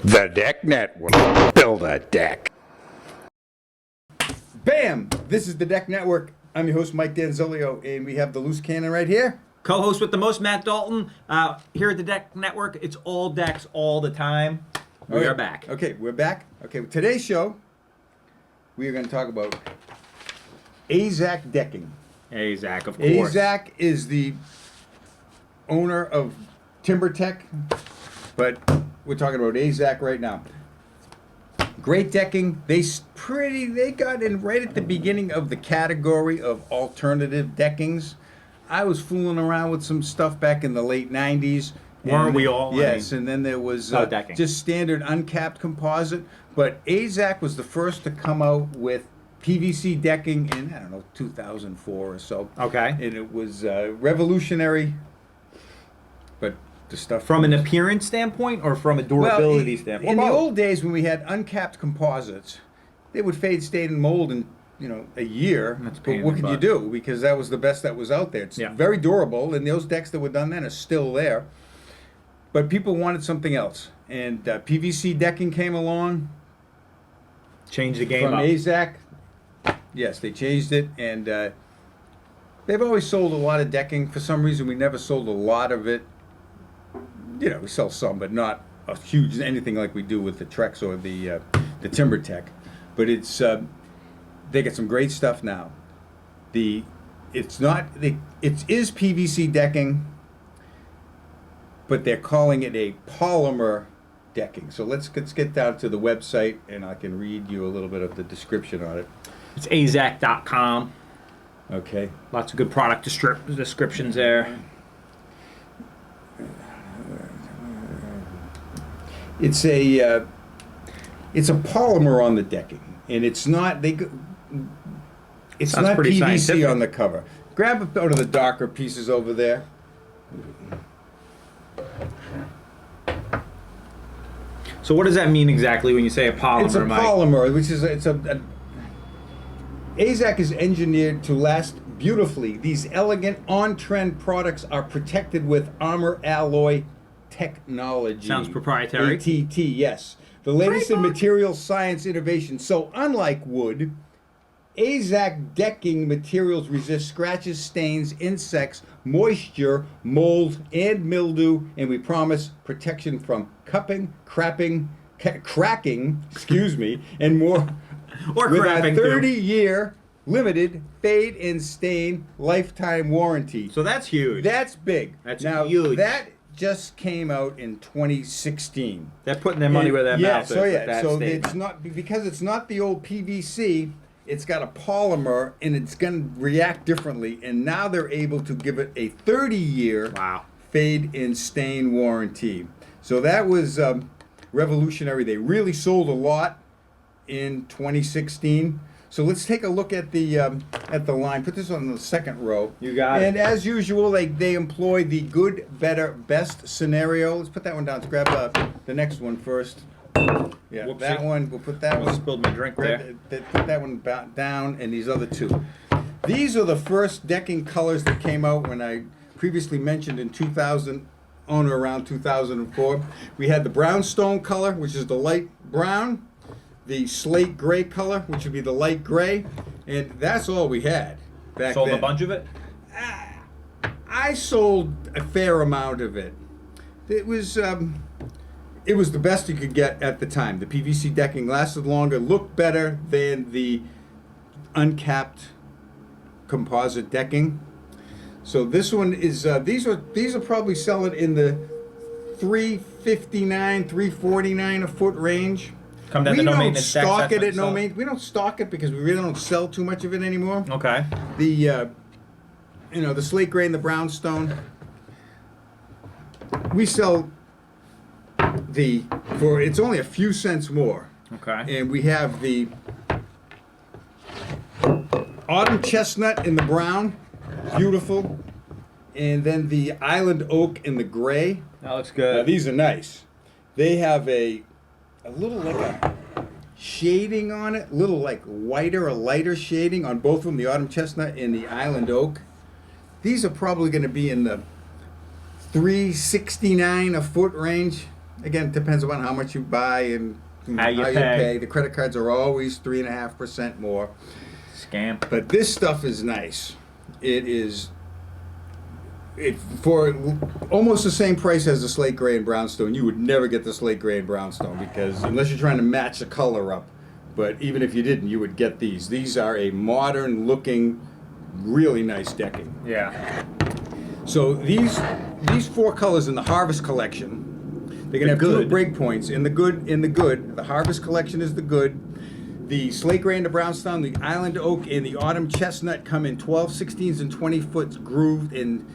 The Deck Network. Build a deck. Bam! This is the Deck Network. I'm your host, Mike Danzilio, and we have the loose cannon right here. Co-host with the most, Matt Dalton. Here at the Deck Network, it's all decks all the time. We are back. Okay, we're back. Okay, today's show, we are going to talk about Azek Decking. Azek, of course. Azek is the owner of TimberTech, but we're talking about Azek right now. Great decking. They got in right at the beginning of the category of alternative deckings. I was fooling around with some stuff back in the late 90s. Weren't we all? Yes, and then there was decking. just standard uncapped composite. But Azek was the first to come out with PVC decking in, I don't know, 2004 or so. Okay. And it was revolutionary, but the stuff... From an appearance standpoint or from a durability standpoint? In the old days when we had uncapped composites, they would fade, stain, and mold in a year. But what could you do? Because that was the best that was out there. It's very durable, and those decks that were done then are still there. But people wanted something else, and PVC decking came along. Changed the game from up. Azek. Yes, they changed it, and they've always sold a lot of decking. For some reason, we never sold a lot of it. We sell some, but not a huge anything like we do with the Trex or the TimberTech. But it's they get some great stuff now. It is PVC decking, but they're calling it a polymer decking. So let's get down to the website, and I can read you a little bit of the description on it. It's azek.com. Okay. Lots of good product descriptions there. It's a polymer on the decking, and it's not it's not PVC scientific on the cover. Grab one of the darker pieces over there. So what does that mean exactly when you say a polymer, It's a Mike? polymer, which is Azek is engineered to last beautifully. These elegant, on-trend products are protected with Armor Alloy technology. Sounds proprietary. ATT, yes. The latest in material science innovation. So unlike wood, Azek decking materials resist scratches, stains, insects, moisture, mold, and mildew, and we promise protection from cracking, and more. Or with crapping, a 30-year limited fade and stain lifetime warranty. So that's huge. That's big. That's now, huge. That just came out in 2016. They're putting their money where their mouth is. So with that so statement. it's not because it's not the old PVC. It's got a polymer, and it's going to react differently. And now they're able to give it a 30-year fade and stain warranty. So that was revolutionary. They really sold a lot in 2016. So let's take a look at the line. Put this on the second row. You got it. And as usual, they employ the good, better, best scenario. Let's put that one down. Let's grab the next one first. Yeah, Whoopsie. that one. We'll put that Almost one. spilled my drink there. Put that one down, and these other two. These are the first decking colors that came out when I previously mentioned in 2000, on or around 2004. We had the brownstone color, which is the light brown, the slate gray color, which would be the light gray, and that's all we had back Sold then. a bunch of it? I sold a fair amount of it. It was the best you could get at the time. The PVC decking lasted longer, looked better than the uncapped composite decking. So this one is these are probably selling in the $359, $349 a foot range. Come down to no maintenance decks. We don't stock it because we really don't sell too much of it anymore. Okay. The the slate gray and the brownstone. We sell it's only a few cents more. Okay. And we have the autumn chestnut in the brown, beautiful, and then the island oak in the gray. That looks good. Now, these are nice. They have a little like a shading on it, a little like whiter or lighter shading on both of them, the autumn chestnut and the island oak. These are probably going to be in the $369 a foot range. again, it depends upon how much you buy and How you pay. The credit cards are always 3.5% more. Scam. But this stuff is nice. It for almost the same price as the slate gray and brownstone. You would never get the slate gray and brownstone because unless you're trying to match the color up. But even if you didn't, you would get these. These are a modern looking, really nice decking. Yeah. So these 4 colors in the Harvest collection, they're gonna have good. 2 break points. In the good, the Harvest collection is the good. The slate gray and the brownstone, the island oak and the autumn chestnut come in 12, 16s, and 20-foot grooved in.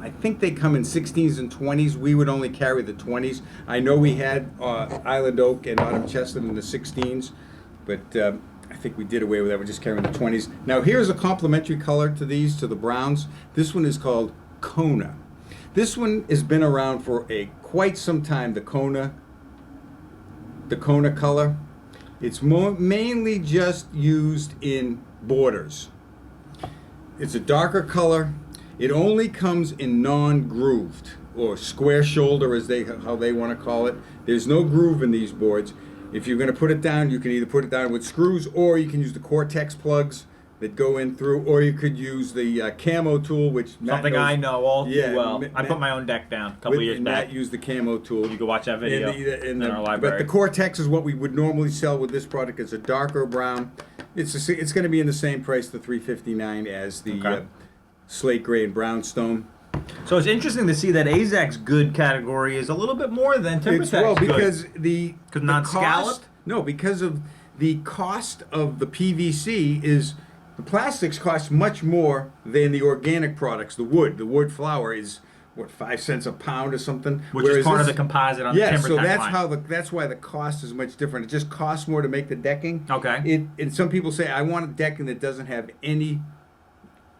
I think they come in 16s and 20s. We would only carry the 20s. I know we had island oak and autumn chestnut in the 16s, but I think we did away with that. We're just carrying the 20s. Now here's a complementary color to these, to the browns. This one is called Kona. This one has been around for quite some time. The Kona color. It's mainly just used in borders. It's a darker color. It only comes in non-grooved or square shoulder, as how they want to call it. There's no groove in these boards. If you're going to put it down, you can either put it down with screws, or you can use the Cortex plugs that go in through, or you could use the camo tool, which Matt Something knows. I know all too well. I Matt- put my own deck down a couple years back. Matt used the camo tool. You can watch that video in our But library. the Cortex is what we would normally sell with this product. It's a darker brown. It's going to be in the same price, the $359, as the Okay. slate gray and brownstone. So it's interesting to see that Azek's good category is a little bit more than TimberTech's good. Because the non-scalloped? cost, no, because of the cost of the PVC is the plastics cost much more than the organic products. The wood flour is what, 5 cents a pound or something, Which is part of the composite on the TimberTech so that's line. that's why the cost is much different. It just costs more to make the decking. Okay. And some people say I want a decking that doesn't have any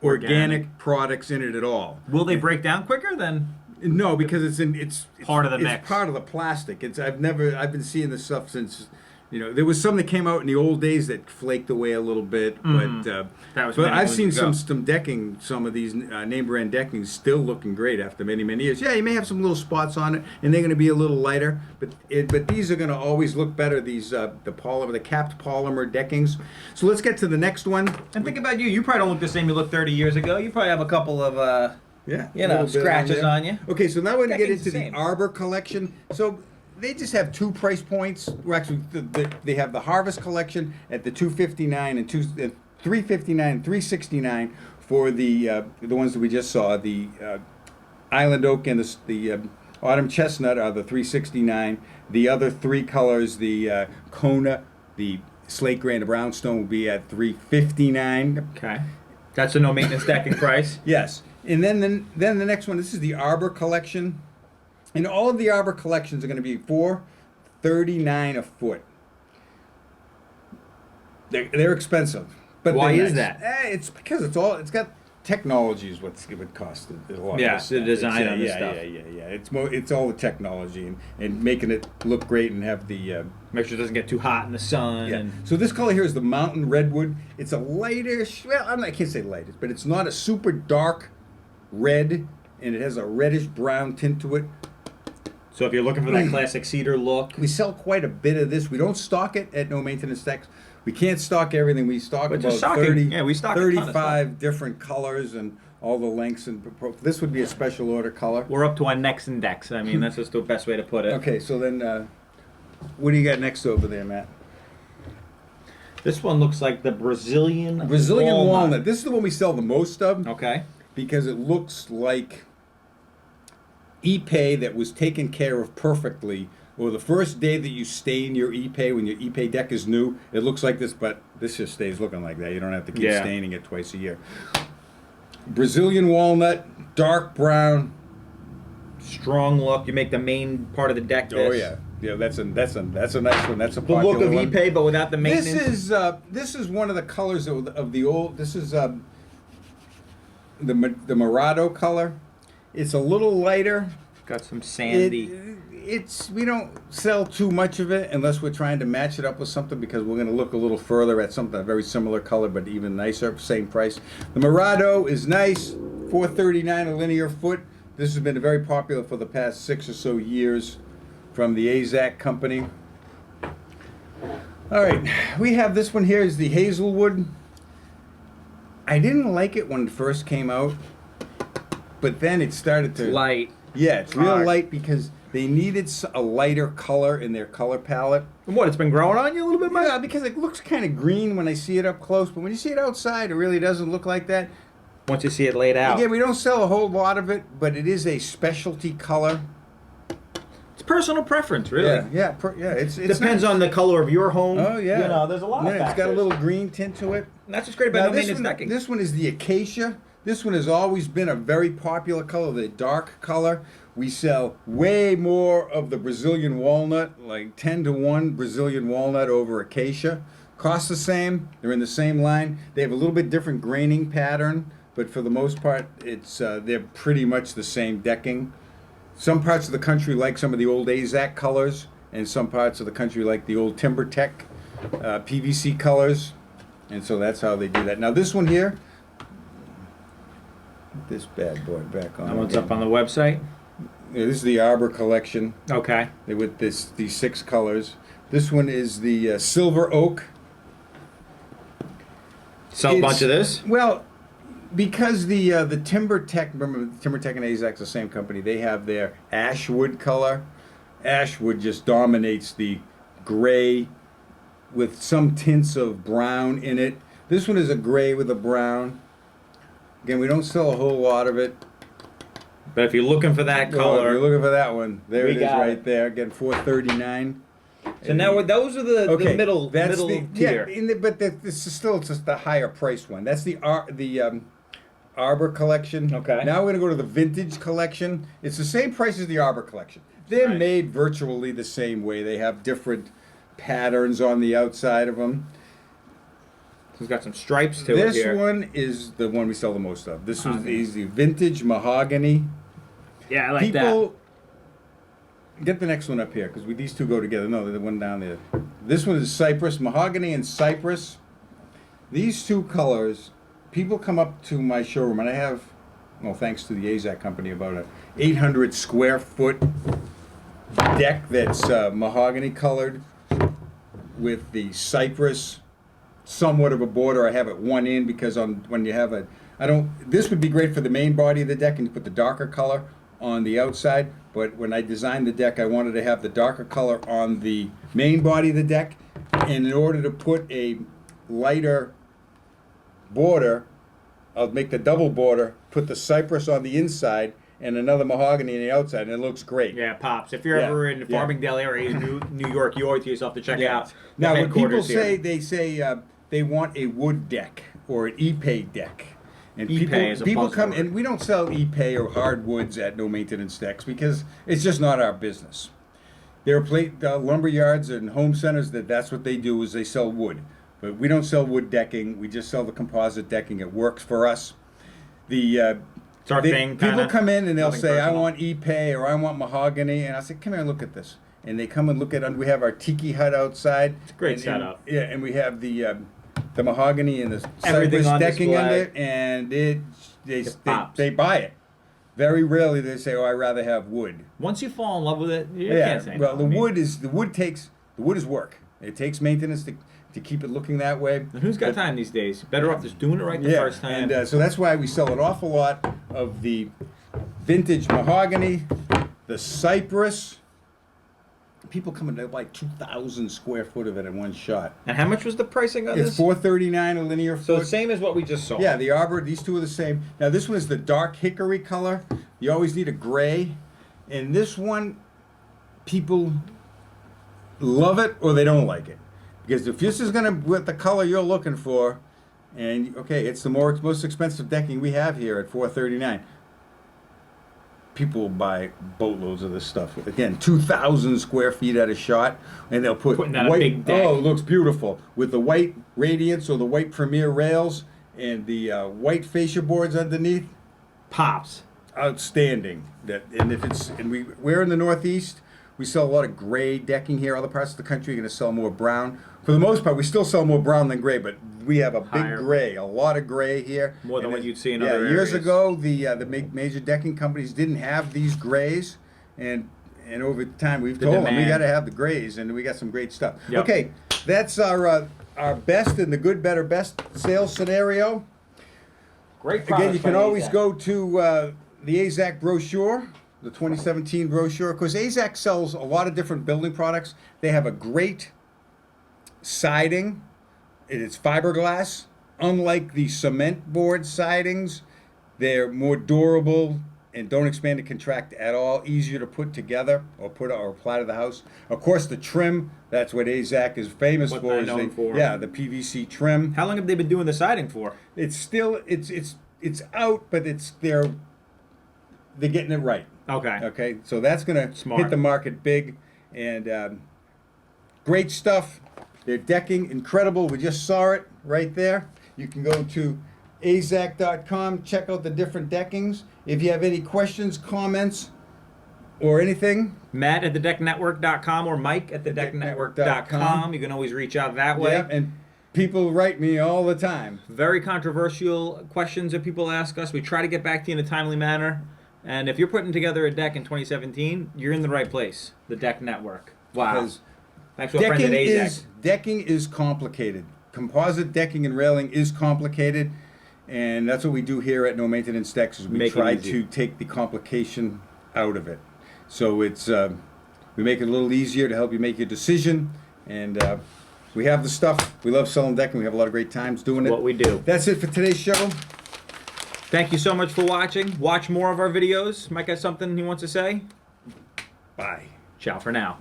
organic products in it at all. Will they break down quicker than? No, because it's Part of the it's mix. part of the plastic. I've been seeing this stuff since, there was some that came out in the old days that flaked away a little bit, but That was but many I've moons seen ago. some decking, some of these name brand deckings still looking great after many years. Yeah, you may have some little spots on it, and they're going to be a little lighter, but these are going to always look better. These the capped polymer deckings. So let's get to the next one. And think about you. You probably don't look the same you looked 30 years ago. You probably have a couple of Yeah, You a know, little bit scratches there. on you. Okay, so now we're going to get Decking's into the the same. Arbor collection. So they just have 2 price points. Well, actually, they have the Harvest collection at the $259 and $359 and $369 for the ones that we just saw. The Island Oak and the Autumn Chestnut are the $369. The other 3 colors, the Kona, the Slate Gray, and the Brownstone, will be at $359. Okay. That's a no maintenance decking price. Yes, and then the next one. This is the Arbor collection, and all of the Arbor collections are going to be $439 a foot. They're expensive, but Why they're is nice. that? It's because it's got technology is what it would cost a lot. Yeah, of this the stuff. design It's, of this stuff. Yeah. It's all the technology and making it look great and have the. Make sure it doesn't get too hot in the sun. Yeah. And So this color here is the mountain redwood. It's a lightish. Well, I can't say lightish, but it's not a super dark red, and it has a reddish brown tint to it. so if you're looking for that classic cedar look, We sell quite a bit of this. We don't stock it at No Maintenance Decks. We can't stock everything. We stock But about just stocking. 30, Yeah, we stock a ton of stuff. 35 different colors and all the lengths. This would be a special order color. we're up to our next index. I mean, that's just the best way to put it. Okay, so then what do you got next over there, Matt? This one looks like the Brazilian walnut. This is the one we sell the most of. Okay. Because it looks like epay that was taken care of perfectly. Or the first day that you stain your epay, when your epay deck is new, it looks like this, but this just stays looking like that. You don't have to keep Yeah. staining it twice a year. Brazilian walnut, dark brown. Strong look. You make the main part of the deck. Oh this. yeah, that's a nice one. That's a The popular look of one. epay, but without the maintenance. This is one of the colors of the old. This is the Morado color. It's a little lighter. Got some sandy. We don't sell too much of it unless we're trying to match it up with something because we're going to look a little further at something a very similar color but even nicer, same price. The Morado is nice, $439 a linear foot. This has been very popular for the past 6 or so years from the Azek company. All right, we have this one here is the Hazelwood. I didn't like it when it first came out, but then it started to... Light. Yeah, it's real Dark. light because they needed a lighter color in their color palette. And what? It's been growing on you a little bit, Mike? Yeah, because it looks kind of green when I see it up close, but when you see it outside, it really doesn't look like that. Once you see it laid out. Again, we don't sell a whole lot of it, but it is a specialty color. It's personal preference, really. Yeah. It's Depends nice. on the color of your home. Oh yeah. You know, there's a lot of It's got a factors. little green tint to it. And that's what's great about Now, no maintenance decking. this one is the acacia. This one has always been a very popular color, the dark color. We sell way more of the Brazilian walnut, like 10 to 1 Brazilian walnut over acacia. Cost the same. They're in the same line. They have a little bit different graining pattern, but for the most part, it's they're pretty much the same decking. Some parts of the country like some of the old Azek colors, and some parts of the country like the old Timber Tech PVC colors, and so that's how they do that. Now this one here, this bad boy back on. That one's again. up on the website. Yeah, this is the Arbor collection Okay. with these 6 colors. This one is the silver oak. Sell a bunch of this. Well, because the Timber Tech, remember Timber Tech and Azek's the same company. They have their ashwood color. Ashwood just dominates the gray with some tints of brown in it. This one is a gray with a brown. Again, we don't sell a whole lot of it. But if you're looking for that Well, color, if you're looking for that one, there We it is got right it. there. Again, $4.39. so now those are the middle tier. But this is still just the higher priced one. That's the Arbor collection. Okay. Now we're gonna go to the vintage collection. It's the same price as the Arbor collection. They're Right. made virtually the same way. They have different patterns on the outside of them. It's got some stripes to it This here. one is the one we sell the most of. This was Mahogany. the vintage mahogany. Yeah, I like People get the next one up here because these two go together. No, the one down there. This one is cypress, mahogany and cypress. These two colors, people come up to my showroom and I have, well, thanks to the Azek company, about a 800 square foot deck that's mahogany colored with the cypress, somewhat of a border. I have it one in because when you have this would be great for the main body of the deck and you put the darker color on the outside, but when I designed the deck, I wanted to have the darker color on the main body of the deck, and in order to put a lighter border, I'll make the double border, put the cypress on the inside, and another mahogany on the outside, and it looks great. Yeah, pops. If you're Yeah, ever in the yeah. Farmingdale area, New York, you owe it to yourself to check out. the Now, when people headquarters here. say, they want a wood deck or an epay deck. And Epay is a people come, buzzword. and we don't sell epay or hardwoods at no maintenance decks because it's just not our business. There are lumber yards and home centers that's what they do is they sell wood. But we don't sell wood decking. We just sell the composite decking. It works for us. It's our thing. People kinda. come in and they'll Nothing say, "I personal. want epay" or "I want mahogany," and I say, "Come here and look at this." And they come and look at. We have our tiki hut outside. It's a great setup. Yeah, and we have the mahogany and the Everything cypress on decking display. under it, and pops. they buy it. Very rarely they say, "Oh, I'd rather have wood." Once you fall in love with it, you Yeah, can't say well, no. I mean, the wood is work. It takes maintenance to keep it looking that way. and who's got But- time these days? Better off just doing it right the first time. And so that's why we sell an awful lot of the vintage mahogany, the cypress. People come in, they buy 2,000 square foot of it in one shot. And how much was the pricing on It's this? $4.39 a linear So foot. same as what we just saw. Yeah, the Arbor, these two are the same. Now this one is the dark hickory color. You always need a gray. And this one, people love it or they don't like it. Because if this is gonna with the color you're looking for, and okay, it's the most expensive decking we have here at $4.39. People will buy boatloads of this stuff. Again, 2,000 square feet at a shot, and they'll put Putting that on a white. big deck. Oh, it looks beautiful with the white radiance or the white Premier rails and the white fascia boards underneath. Pops. Outstanding. We're in the Northeast. We sell a lot of gray decking here. Other parts of the country are going to sell more brown. For the most part, we still sell more brown than gray, but we have a Higher. big gray, a lot of gray here. More than And what then- you'd see in yeah, other years areas. ago, the major decking companies didn't have these grays, and over time we've The told them we demand. got to have the grays, and we got some great stuff. Yep. Okay, that's our best in the good, better, best sales scenario. Great Again, you products can by always Azek. go to the Azek brochure, the 2017 brochure. Of course, Azek sells a lot of different building products. They have a great siding. It is fiberglass. Unlike the cement board sidings, they're more durable and don't expand and contract at all. Easier to put together or apply to the house. Of course, the trim. That's what Azek is famous What for. they're is known for. Yeah, the PVC trim. How long have they been doing the siding for? It's still it's out, but they're getting it right. Okay. Okay, so that's gonna Smart. hit the market big, and great stuff. Their decking, incredible. We just saw it right there. You can go to azek.com, check out the different deckings. If you have any questions, comments, or anything, Matt at thedecknetwork.com or Mike at thedecknetwork.com. You can always reach out that way. yeah, and people write me all the time. Very controversial questions that people ask us. We try to get back to you in a timely manner. And if you're putting together a deck in 2017, you're in the right place. The Deck Network. Wow. Because Thanks to our friends at Azek. decking is complicated. Composite decking and railing is complicated, and that's what we do here at No Maintenance Decks. Is we Make it try easy. to take the complication out of it. So it's we make it a little easier to help you make your decision, and we have the stuff. We love selling decking. We have a lot of great times doing it. What we do. That's it for today's show. Thank you so much for watching. Watch more of our videos. Mike has something he wants to say? Bye. Ciao for now.